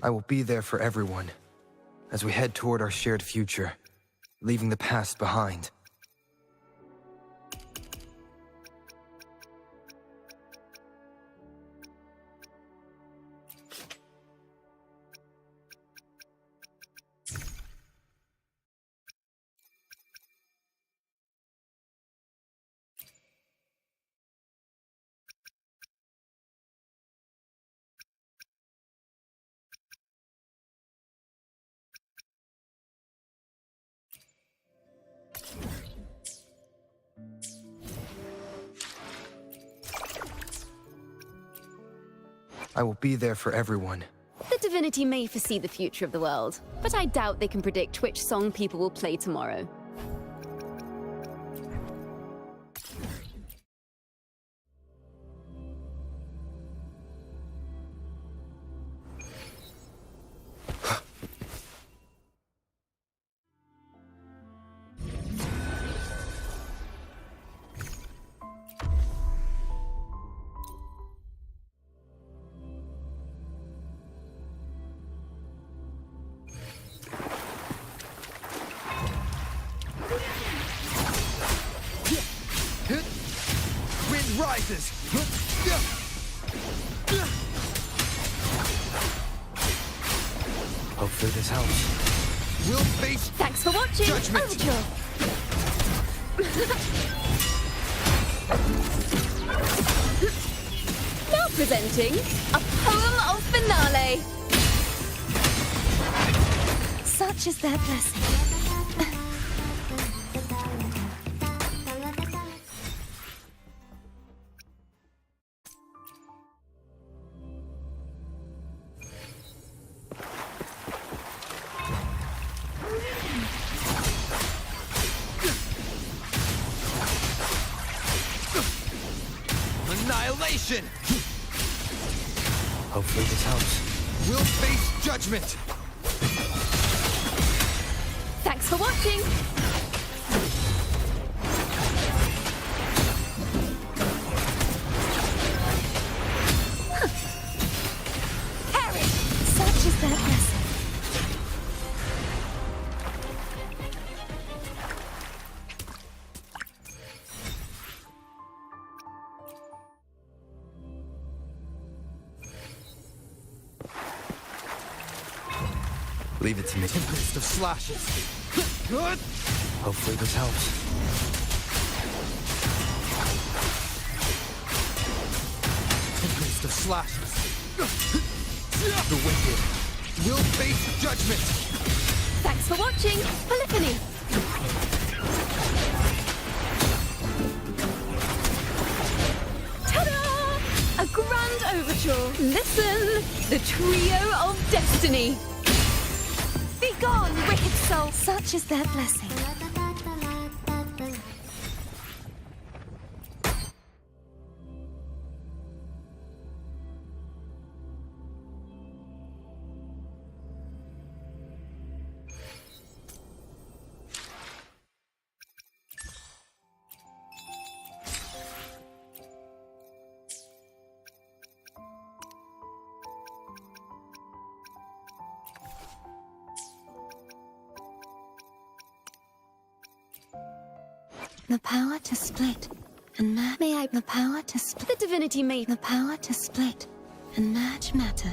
I will be there for everyone as we head toward our shared future, leaving the past behind. I will be there for everyone. The divinity may foresee the future of the world, but I doubt they can predict which song people will play tomorrow. Rises. Hopefully this helps. We'll face. Thanks for watching. Judgment. Overture. Now presenting a poem of finale. Such is their blessing. Annihilation! Hopefully this helps. We'll face judgment! Thanks for watching. Harry! Such is their blessing. Leave it to me. Tempest of slashes. Hopefully this helps. Tempest of slashes. The wicked will face judgment. Thanks for watching. Polyphony. Ta-da! A grand overture. Listen, the trio of destiny. Be gone, wicked soul! Such is their blessing. The power to split and merge. May I? The power to split. The divinity may. The power to split and merge matter.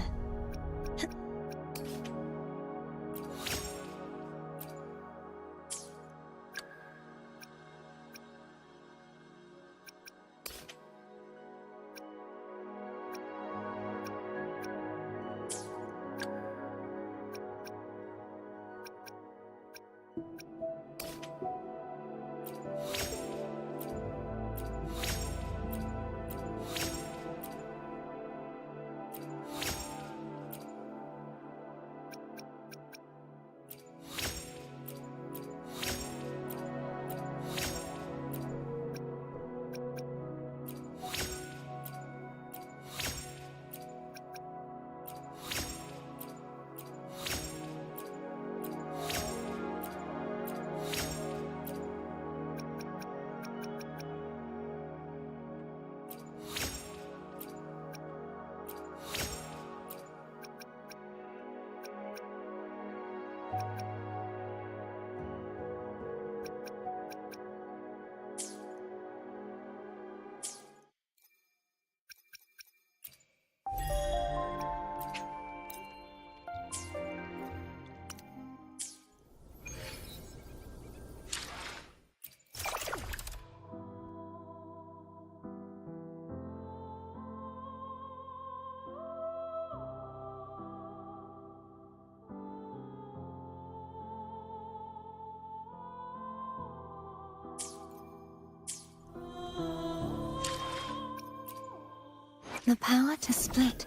The power to split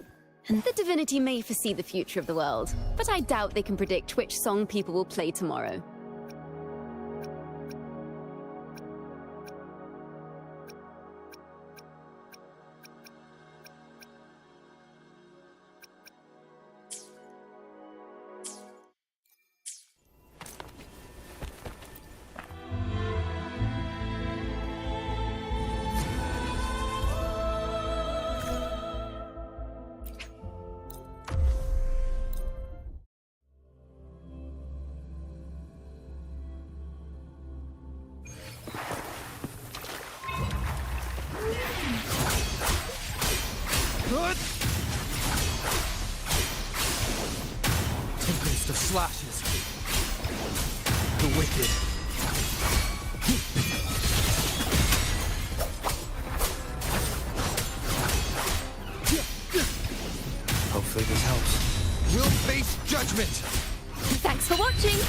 and The divinity may foresee the future of the world, but I doubt they can predict which song people will play tomorrow. Tempest of slashes. The wicked. Hopefully this helps. We'll face judgment! thanks for watching.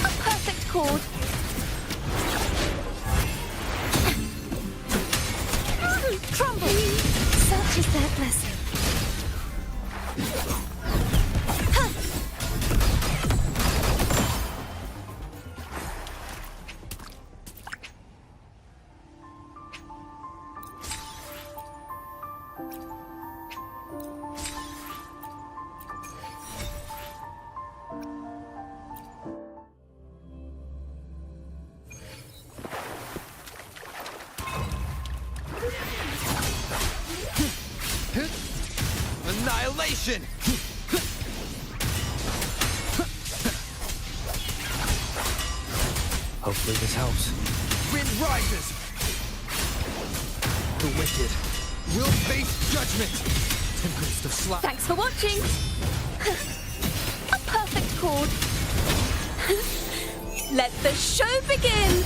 A perfect chord. Crumble. Such is their blessing. Annihilation! Hopefully this helps. Wind rises! The wicked will face judgment! Tempest of slash. Thanks for watching. A perfect chord. Let the show begin.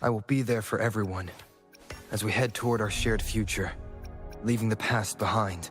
I will be there for everyone as we head toward our shared future, leaving the past behind.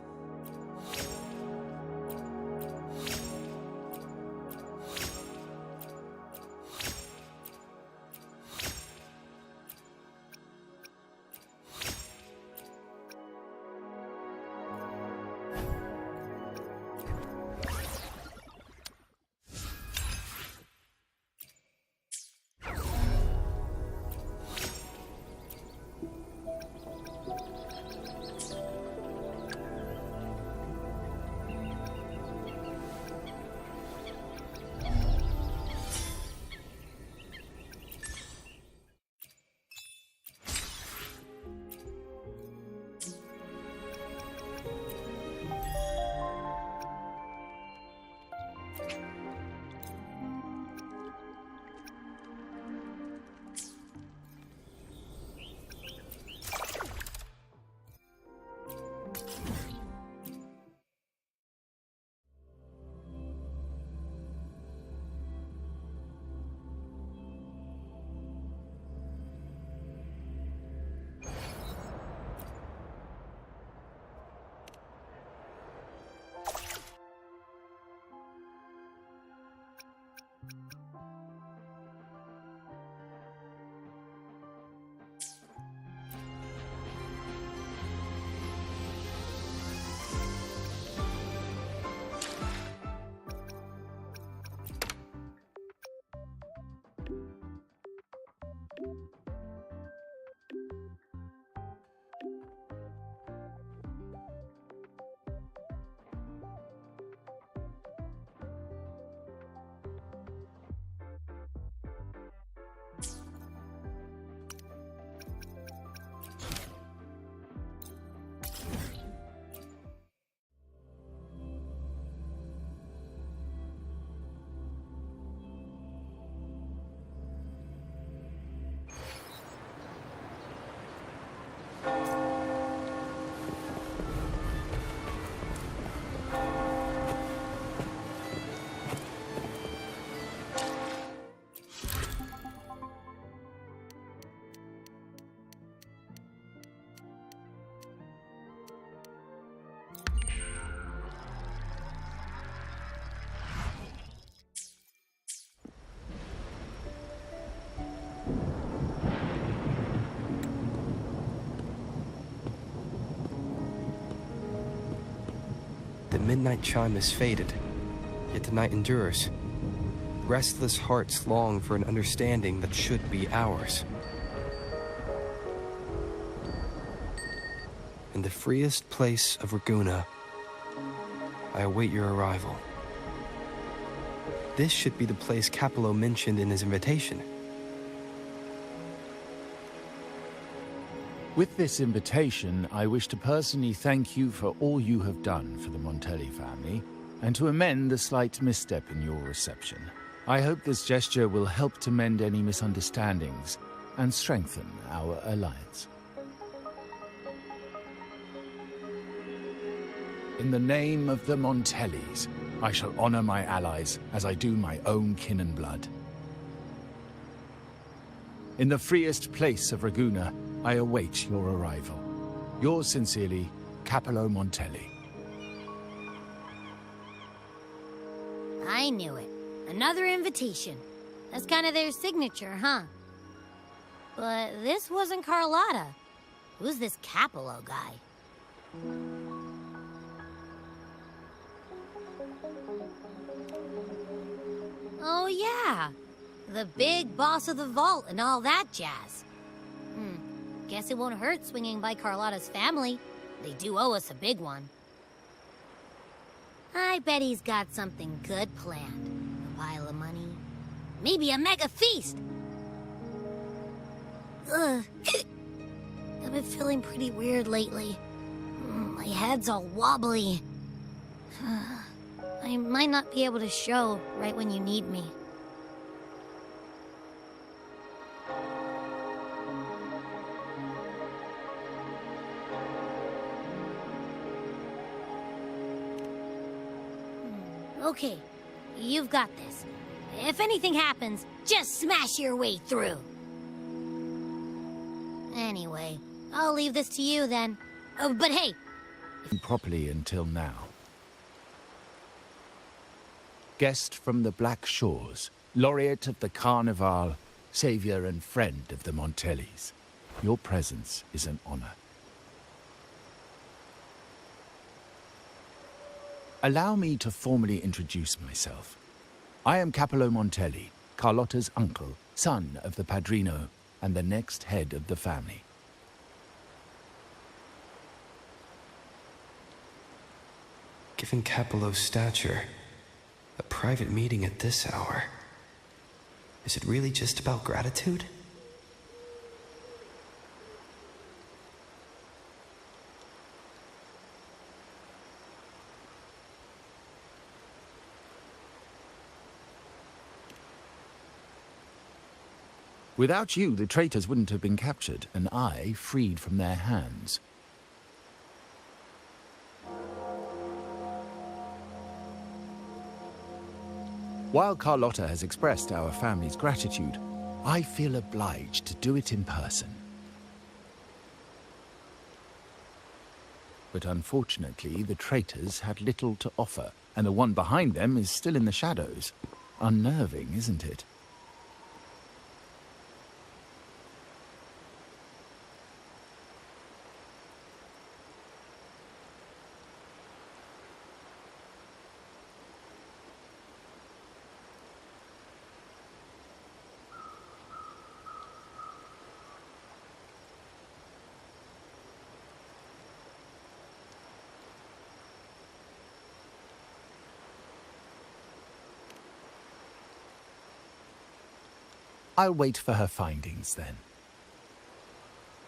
The midnight chime has faded, yet the night endures. Restless hearts long for an understanding that should be ours. In the freest place of Raguna, I await your arrival. This should be the place Capello mentioned in his invitation. With this invitation, I wish to personally thank you for all you have done for the Montelli family, and to amend the slight misstep in your reception. I hope this gesture will help to mend any misunderstandings and strengthen our alliance. In the name of the Montellis, I shall honor my allies as I do my own kin and blood. In the freest place of Raguna, I await your arrival. Yours sincerely, Capello Montelli. I knew it. Another invitation. That's kind of their signature, huh? But this wasn't Carlotta. Who's this Capello guy? Oh yeah, the big boss of the vault and all that jazz. Guess it won't hurt swinging by Carlotta's family. They do owe us a big one. I bet he's got something good planned. A pile of money. Maybe a mega feast! Ugh. I've been feeling pretty weird lately. My head's all wobbly. I might not be able to show right when you need me. Okay, you've got this. If anything happens, just smash your way through. Anyway, I'll leave this to you then. Oh, but hey! Properly until now. Guest from the Black Shores, laureate of the Carnival, savior and friend of the Montellis. Your presence is an honor. Allow me to formally introduce myself. I am Capello Montelli, Carlotta's uncle, son of the Padrino, and the next head of the family. Given Capello's stature, a private meeting at this hour. Is it really just about gratitude? Without you, the traitors wouldn't have been captured, and I freed from their hands. While Carlotta has expressed our family's gratitude, I feel obliged to do it in person. But unfortunately, the traitors had little to offer, and the one behind them is still in the shadows. Unnerving, isn't it? I'll wait for her findings, then.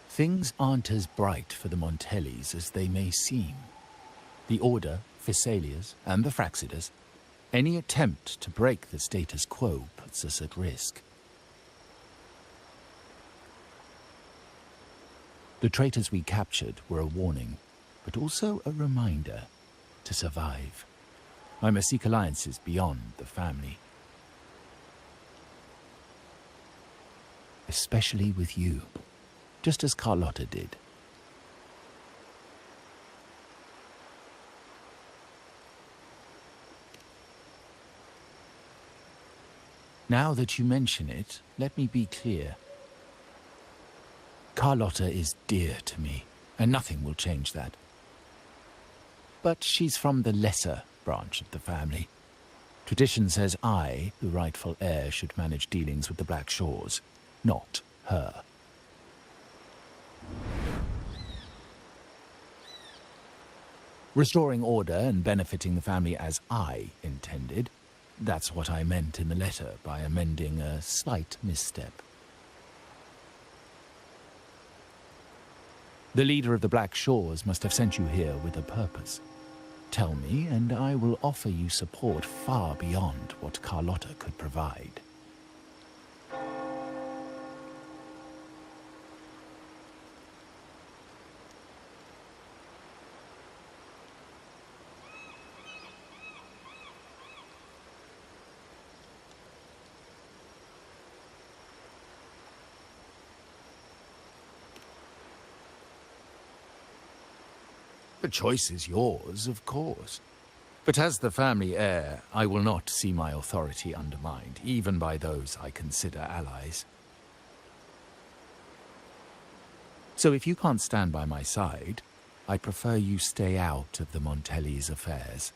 Things aren't as bright for the Montellis as they may seem. The Order, Phassalias, and the Fraxidas, any attempt to break the status quo puts us at risk. The traitors we captured were a warning, but also a reminder to survive. I must seek alliances beyond the family. Especially with you, just as Carlotta did. Now that you mention it, let me be clear. Carlotta is dear to me, and nothing will change that. But she's from the lesser branch of the family. Tradition says I, the rightful heir, should manage dealings with the Black Shores, not her. Restoring order and benefiting the family as I intended, that's what I meant in the letter by amending a slight misstep. The leader of the Black Shores must have sent you here with a purpose. Tell me, and I will offer you support far beyond what Carlotta could provide. The choice is yours, of course. But as the family heir, I will not see my authority undermined, even by those I consider allies. So if you can't stand by my side, I prefer you stay out of the Montelli's affairs.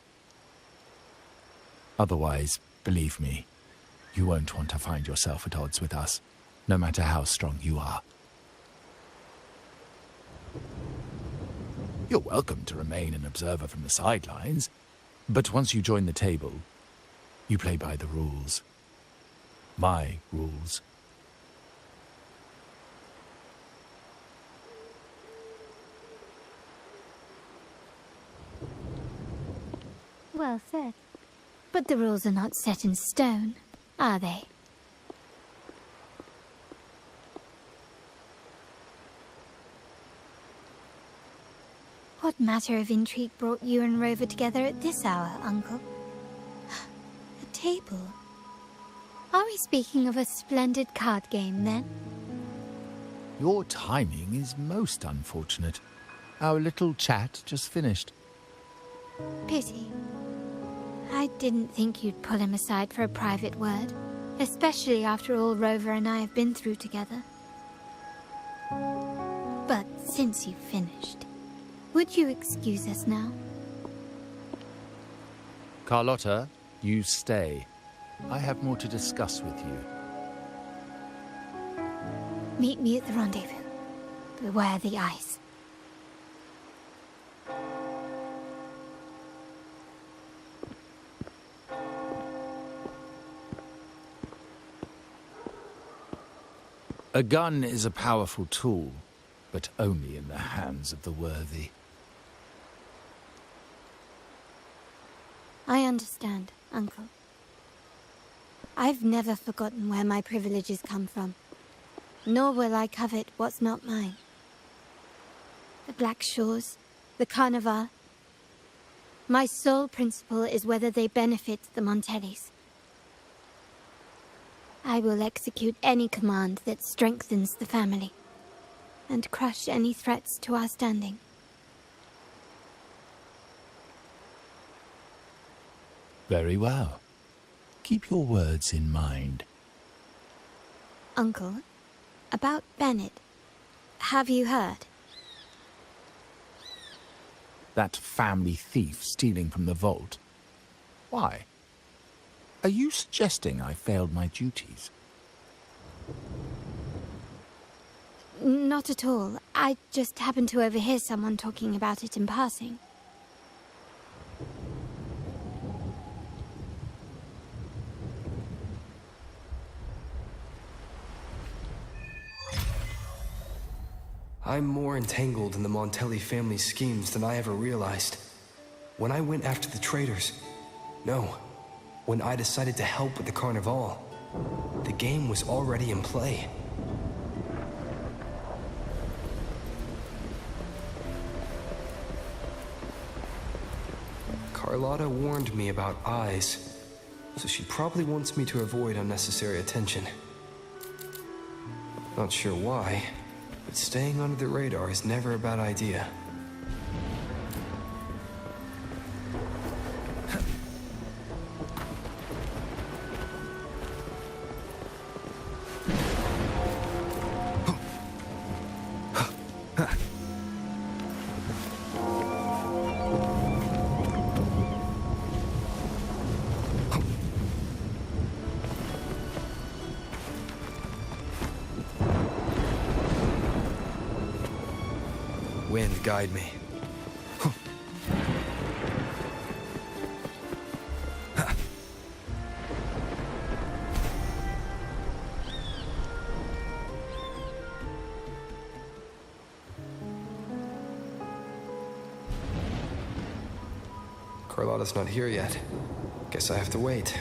Otherwise, believe me, you won't want to find yourself at odds with us, no matter how strong you are. You're welcome to remain an observer from the sidelines, but once you join the table, you play by the rules. My rules. Well said. But the rules are not set in stone, are they? What matter of intrigue brought you and Rover together at this hour, Uncle? A table? Are we speaking of a splendid card game, then? Your timing is most unfortunate. Our little chat just finished. Pity. I didn't think you'd pull him aside for a private word, especially after all Rover and I have been through together. But since you've finished, would you excuse us now? Carlotta, you stay. I have more to discuss with you. Meet me at the rendezvous. Beware the ice. A gun is a powerful tool, but only in the hands of the worthy. I understand, Uncle. I've never forgotten where my privileges come from, nor will I covet what's not mine. The Black Shores, the Carnival. My sole principle is whether they benefit the Montellis. I will execute any command that strengthens the family, and crush any threats to our standing. Very well. Keep your words in mind. Uncle, about Bennett, have you heard? That family thief stealing from the vault. Why? Are you suggesting I failed my duties? Not at all. I just happened to overhear someone talking about it in passing. I'm more entangled in the Montelli family schemes than I ever realized. When I went after the traitors, no, when I decided to help with the Carnival, the game was already in play. Carlotta warned me about eyes, so she probably wants me to avoid unnecessary attention. Not sure why, but staying under the radar is never a bad idea. Wind, guide me. Carlotta's not here yet. Guess I have to wait.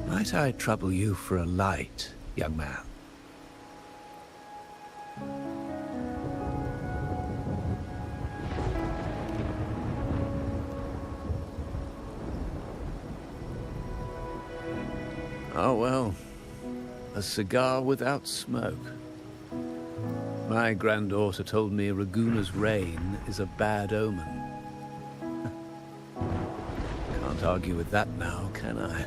Might I trouble you for a light, young man? Oh, well, a cigar without smoke. My granddaughter told me Raguna's rain is a bad omen. Can't argue with that now, can I?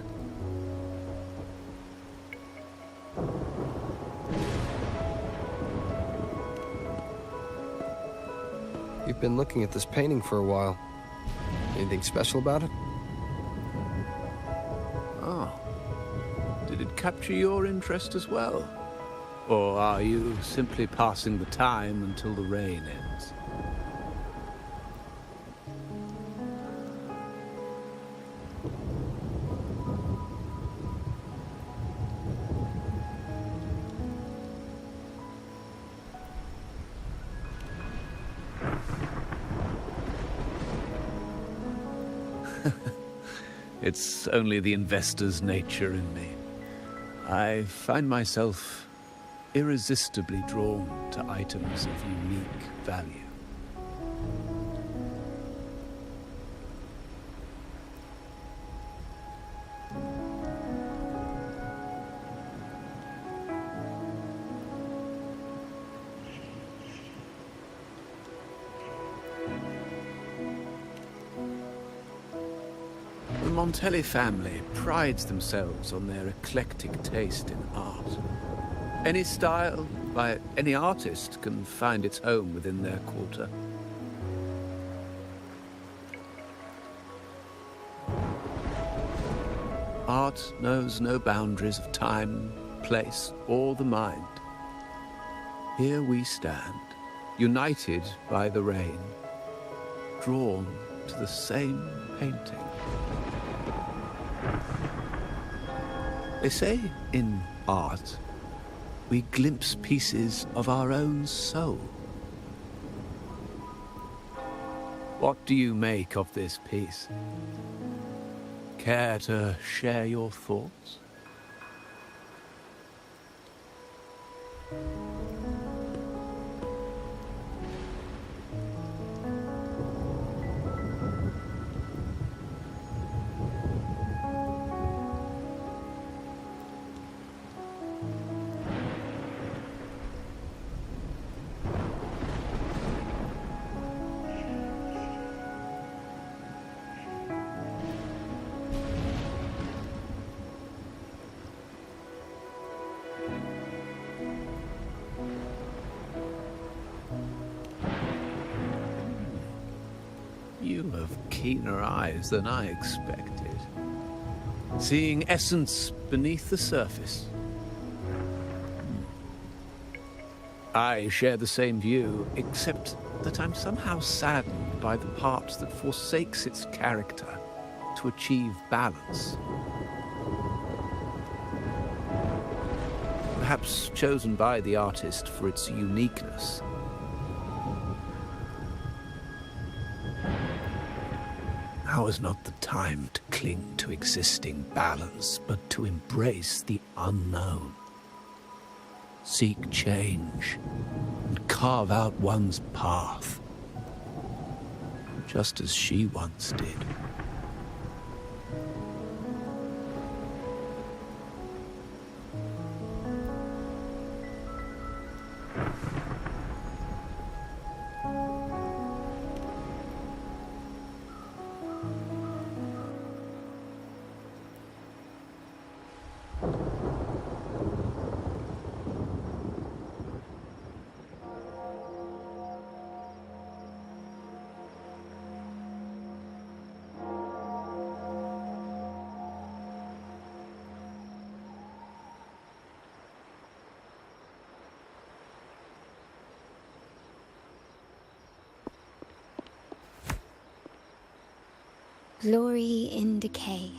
You've been looking at this painting for a while. Anything special about it? Oh. Did it capture your interest as well? Or are you simply passing the time until the rain ends? It's only the investor's nature in me. I find myself irresistibly drawn to items of unique value. The Montelli family prides themselves on their eclectic taste in art. Any style, by any artist, can find its home within their quarter. Art knows no boundaries of time, place, or the mind. Here we stand, united by the rain, drawn to the same painting. They say in art, we glimpse pieces of our own soul. What do you make of this piece? Care to share your thoughts? You have keener eyes than I expected. Seeing essence beneath the surface. I share the same view, except that I'm somehow saddened by the part that forsakes its character to achieve balance. Perhaps chosen by the artist for its uniqueness. Now is not the time to cling to existing balance, but to embrace the unknown. Seek change, and carve out one's path, just as she once did. Glory in Decay.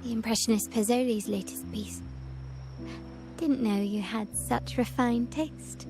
The Impressionist Pezzoli's latest piece. Didn't know you had such refined taste.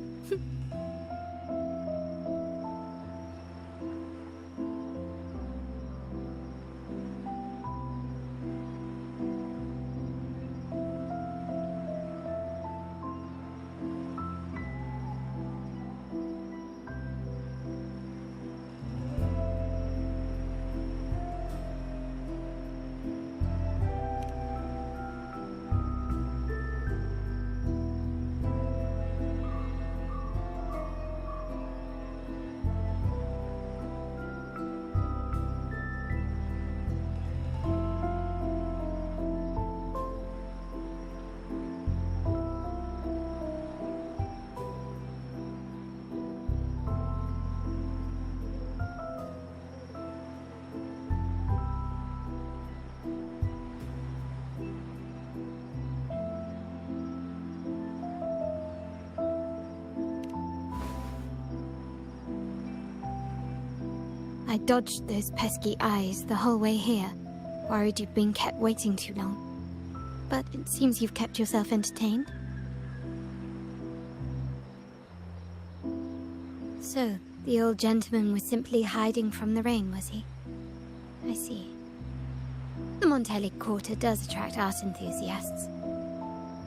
I dodged those pesky eyes the whole way here, worried you'd been kept waiting too long. But it seems you've kept yourself entertained. So, the old gentleman was simply hiding from the rain, was he? I see. The Montelli Quarter does attract art enthusiasts.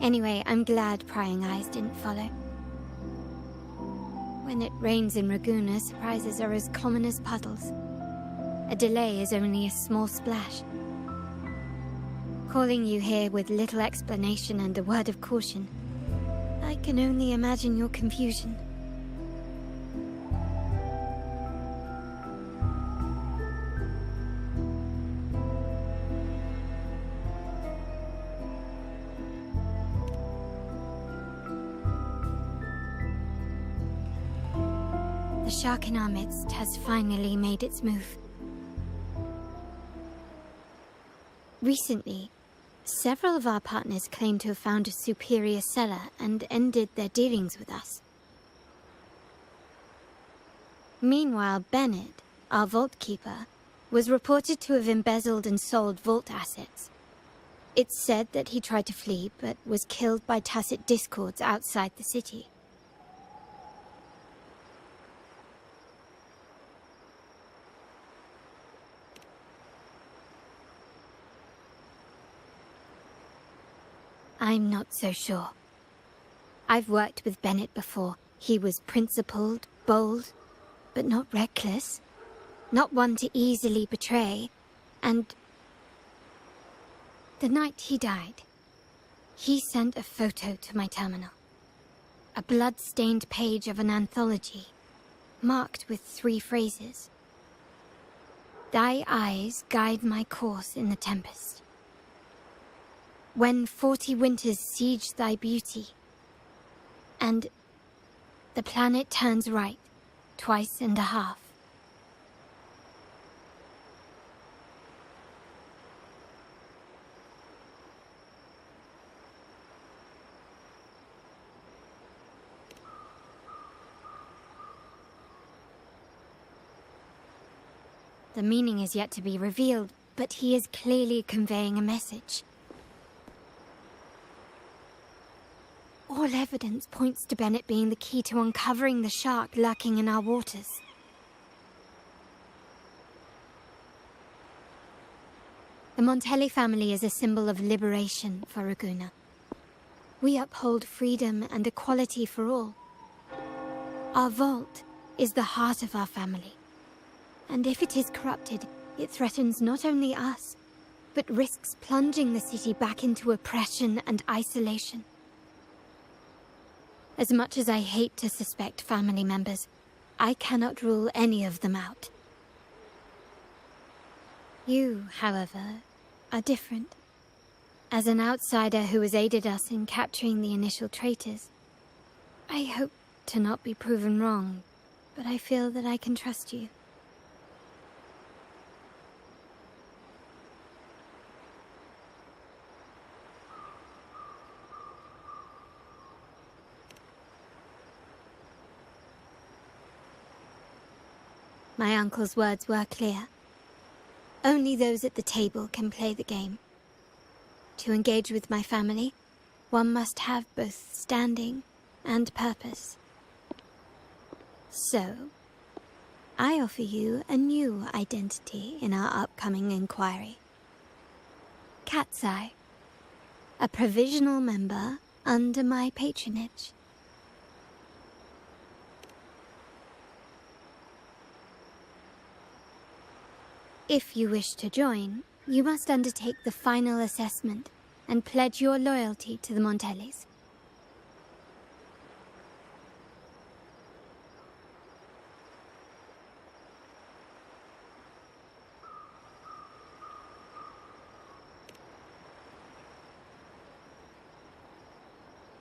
Anyway, I'm glad prying eyes didn't follow. When it rains in Ragusa, surprises are as common as puddles. A delay is only a small splash. Calling you here with little explanation and a word of caution, I can only imagine your confusion. The shark in our midst has finally made its move. Recently, several of our partners claim to have found a superior cellar and ended their dealings with us. Meanwhile, Bennett, our vault keeper, was reported to have embezzled and sold vault assets. It's said that he tried to flee, but was killed by tacit discords outside the city. I'm not so sure. I've worked with Bennett before. He was principled, bold, but not reckless. Not one to easily betray. And the night he died, he sent a photo to my terminal. A blood-stained page of an anthology, marked with 3 phrases. Thy eyes guide my course in the tempest. When 40 winters siege thy beauty, and the planet turns right, twice and a half. The meaning is yet to be revealed, but he is clearly conveying a message. All evidence points to Bennett being the key to uncovering the shark lurking in our waters. The Montelli family is a symbol of liberation for Raguna. We uphold freedom and equality for all. Our vault is the heart of our family. And if it is corrupted, it threatens not only us, but risks plunging the city back into oppression and isolation. As much as I hate to suspect family members, I cannot rule any of them out. You, however, are different. As an outsider who has aided us in capturing the initial traitors, I hope to not be proven wrong, but I feel that I can trust you. My uncle's words were clear. Only those at the table can play the game. To engage with my family, one must have both standing and purpose. So, I offer you a new identity in our upcoming inquiry. Cat's Eye, a provisional member under my patronage. If you wish to join, you must undertake the final assessment and pledge your loyalty to the Montellis.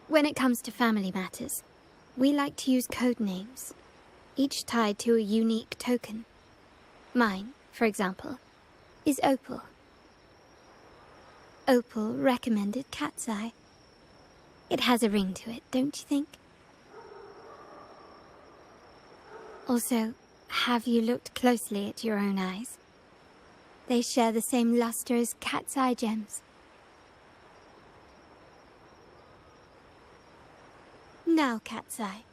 When it comes to family matters, we like to use code names, each tied to a unique token. Mine, for example, is Opal. Opal recommended Cat's Eye. It has a ring to it, don't you think? Also, have you looked closely at your own eyes? They share the same luster as Cat's Eye gems. Now, Cat's Eye,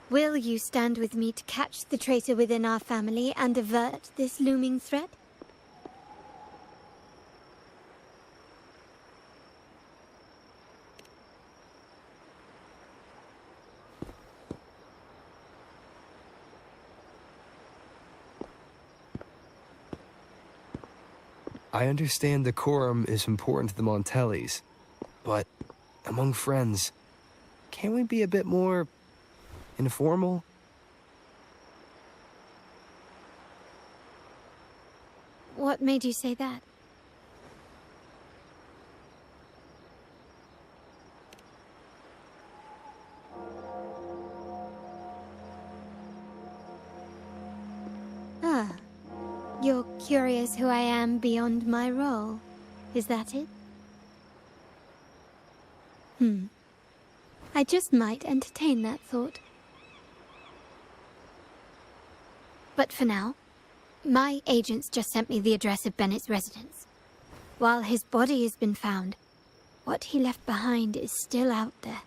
will you stand with me to catch the traitor within our family and avert this looming threat? I understand decorum is important to the Montellis, but among friends, can't we be a bit more informal? What made you say that? Ah, you're curious who I am beyond my role, is that it? I just might entertain that thought. But for now, My agents just sent me the address of Bennett's residence. While his body has been found, what he left behind is still out there.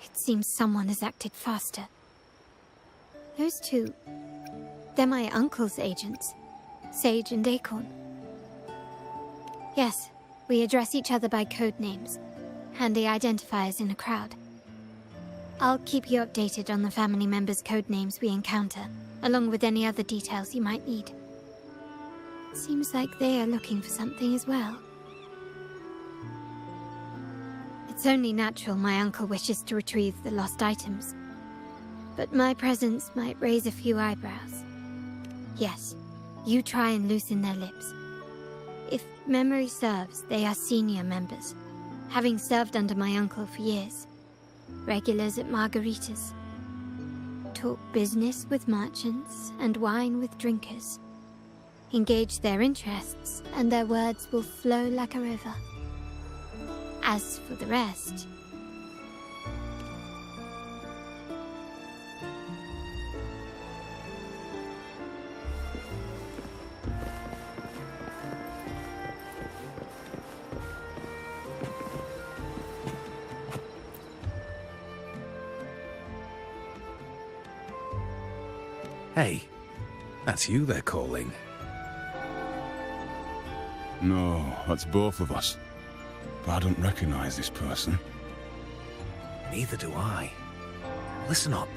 It seems someone has acted faster. Those two... they're my uncle's agents, Sage and Acorn. Yes, we address each other by code names, handy identifiers in a crowd. I'll keep you updated on the family members' code names we encounter, along with any other details you might need. Seems like they are looking for something as well. It's only natural my uncle wishes to retrieve the lost items. But my presence might raise a few eyebrows. Yes, you try and loosen their lips. If memory serves, they are senior members, having served under my uncle for years. Regulars at margaritas. Talk business with merchants and wine with drinkers. Engage their interests, and their words will flow like a river. As for the rest... Hey, that's you they're calling. No, that's both of us. But I don't recognize this person. Neither do I. Listen up.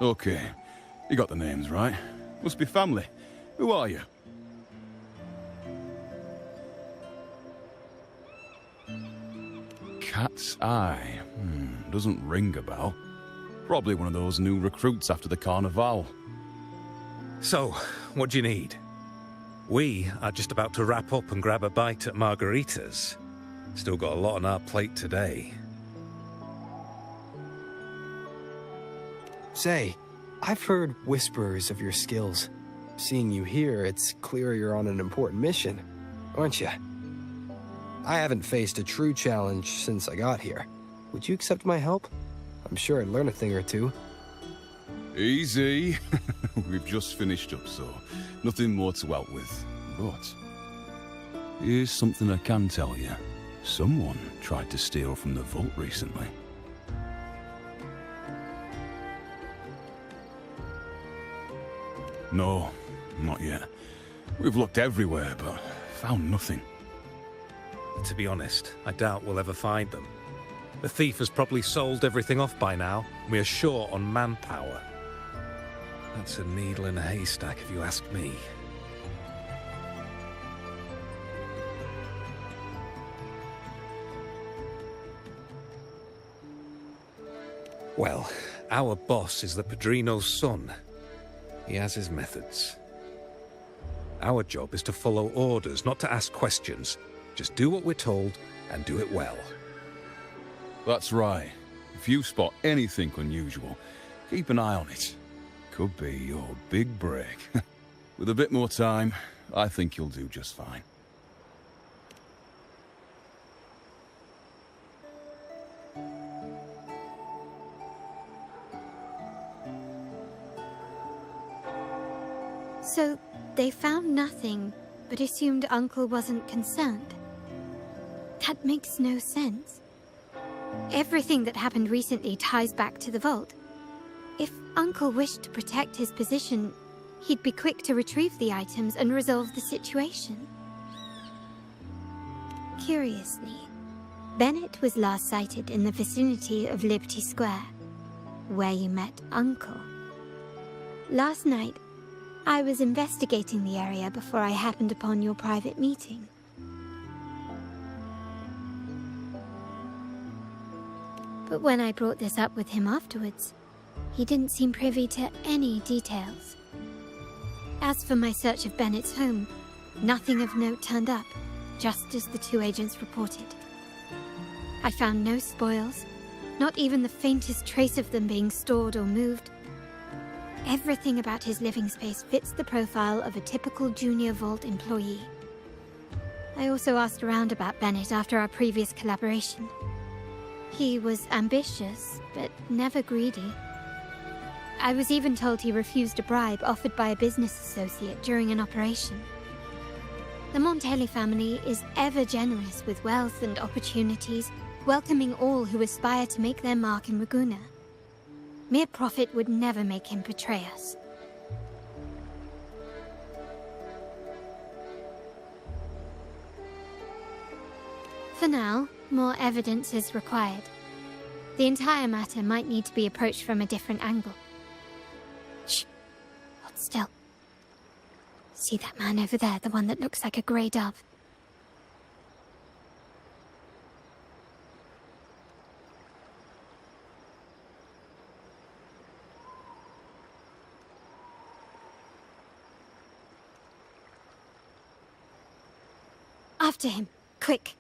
Okay, you got the names right. Must be family. Who are you? Cat's Eye. Doesn't ring a bell. Probably one of those new recruits after the Carnival. So, what do you need? We are just about to wrap up and grab a bite at margaritas. Still got a lot on our plate today. Say, I've heard whispers of your skills. Seeing you here, it's clear you're on an important mission, aren't you? I haven't faced a true challenge since I got here. Would you accept my help? I'm sure I'd learn a thing or two. Easy. We've just finished up, so nothing more to help with. But here's something I can tell you. Someone tried to steal from the vault recently. No, not yet. We've looked everywhere, but found nothing. To be honest, I doubt we'll ever find them. The thief has probably sold everything off by now. We are short on manpower. That's a needle in a haystack, if you ask me. Well, our boss is the Padrino's son. He has his methods. Our job is to follow orders, not to ask questions. Just do what we're told, and do it well. That's right. If you spot anything unusual, keep an eye on it. Could be your big break. With a bit more time, I think you'll do just fine. So, they found nothing, but assumed Uncle wasn't concerned. That makes no sense. Everything that happened recently ties back to the vault. If Uncle wished to protect his position, he'd be quick to retrieve the items and resolve the situation. Curiously, Bennett was last sighted in the vicinity of Liberty Square, where you met Uncle. Last night, I was investigating the area before I happened upon your private meeting. But when I brought this up with him afterwards, he didn't seem privy to any details. As for my search of Bennett's home, nothing of note turned up, just as the two agents reported. I found no spoils, not even the faintest trace of them being stored or moved. Everything about his living space fits the profile of a typical Junior Vault employee. I also asked around about Bennett after our previous collaboration. He was ambitious, but never greedy. I was even told he refused a bribe offered by a business associate during an operation. The Montelli family is ever generous with wealth and opportunities, welcoming all who aspire to make their mark in Ragusa. Mere profit would never make him betray us. For now, more evidence is required. The entire matter might need to be approached from a different angle. Shh! Hold still. See that man over there, the one that looks like a grey dove? After him, quick!